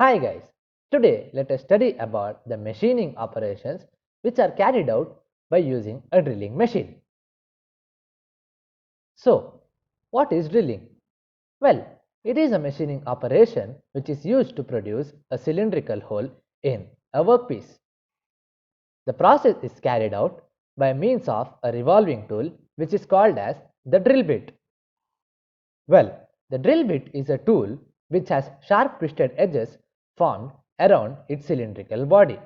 Hi guys, today let us study about the machining operations which are carried out by using a drilling machine. So, what is drilling? Well, it is a machining operation which is used to produce a cylindrical hole in a workpiece. The process is carried out by means of a revolving tool which is called as the drill bit. Well, the drill bit is a tool which has sharp twisted edges formed around its cylindrical body.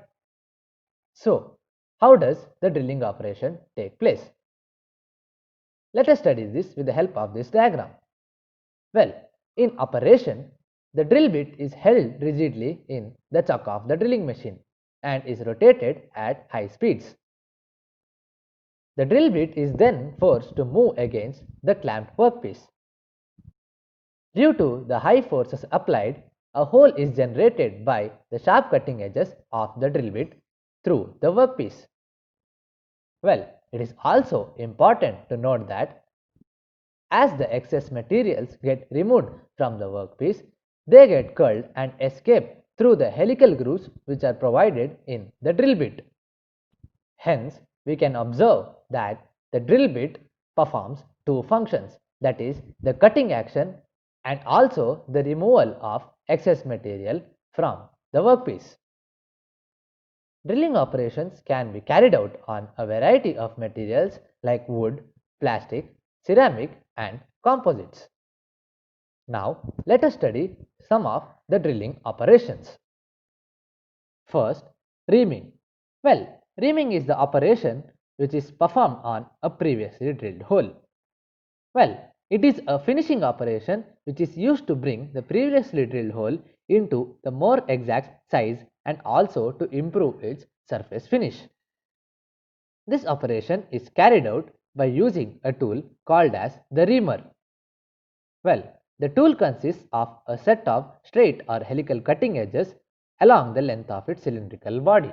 So, how does the drilling operation take place? Let us study this with the help of this diagram. Well, in operation, the drill bit is held rigidly in the chuck of the drilling machine and is rotated at high speeds. The drill bit is then forced to move against the clamped workpiece. Due to the high forces applied, a hole is generated by the sharp cutting edges of the drill bit through the workpiece. Well, it is also important to note that as the excess materials get removed from the workpiece, they get curled and escape through the helical grooves which are provided in the drill bit. Hence, we can observe that the drill bit performs two functions, that is the cutting action and also the removal of excess material from the workpiece. Drilling operations can be carried out on a variety of materials like wood, plastic, ceramic and composites. Now, let us study some of the drilling operations. First, reaming. Well, reaming is the operation which is performed on a previously drilled hole. Well, it is a finishing operation which is used to bring the previously drilled hole into the more exact size and also to improve its surface finish. This operation is carried out by using a tool called as the reamer. Well, the tool consists of a set of straight or helical cutting edges along the length of its cylindrical body.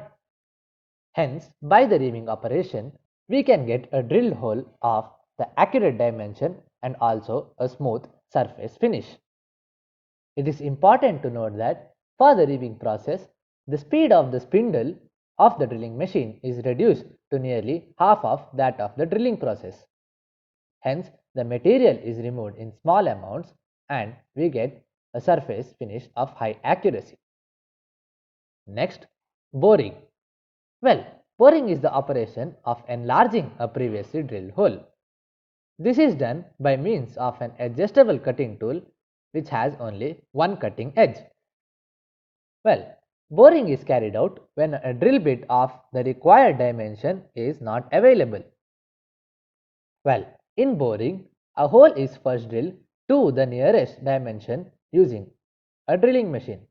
Hence, by the reaming operation, we can get a drilled hole of the accurate dimension and also a smooth surface finish. It is important to note that for the reaming process, the speed of the spindle of the drilling machine is reduced to nearly half of that of the drilling process. Hence, the material is removed in small amounts and we get a surface finish of high accuracy. Next, boring. Well, boring is the operation of enlarging a previously drilled hole. This is done by means of an adjustable cutting tool which has only one cutting edge. Well, boring is carried out when a drill bit of the required dimension is not available. Well, in boring, a hole is first drilled to the nearest dimension using a drilling machine.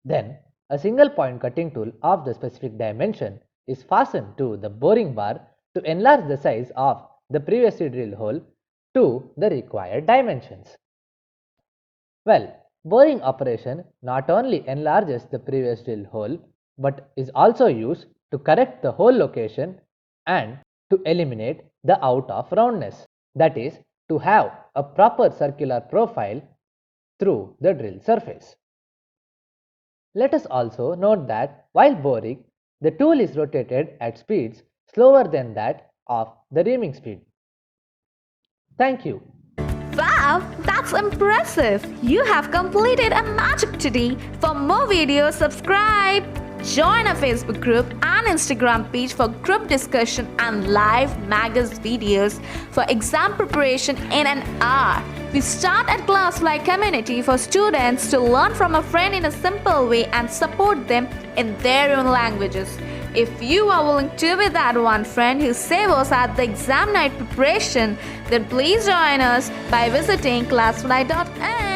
Then, a single point cutting tool of the specific dimension is fastened to the boring bar to enlarge the size of the previously drilled hole to the required dimensions. Well, boring operation not only enlarges the previous drilled hole but is also used to correct the hole location and to eliminate the out of roundness, that is to have a proper circular profile through the drill surface. Let us also note that while boring, the tool is rotated at speeds slower than that of the reaming speed. Thank you. Wow, that's impressive! You have completed a magic today. For more videos, subscribe. Join our Facebook group and Instagram page for group discussion and live magazine videos for exam preparation in an hour. We start at Classfly community for students to learn from a friend in a simple way and support them in their own languages. If you are willing to be that one friend who saves us at the exam night preparation, then please join us by visiting classfly.in.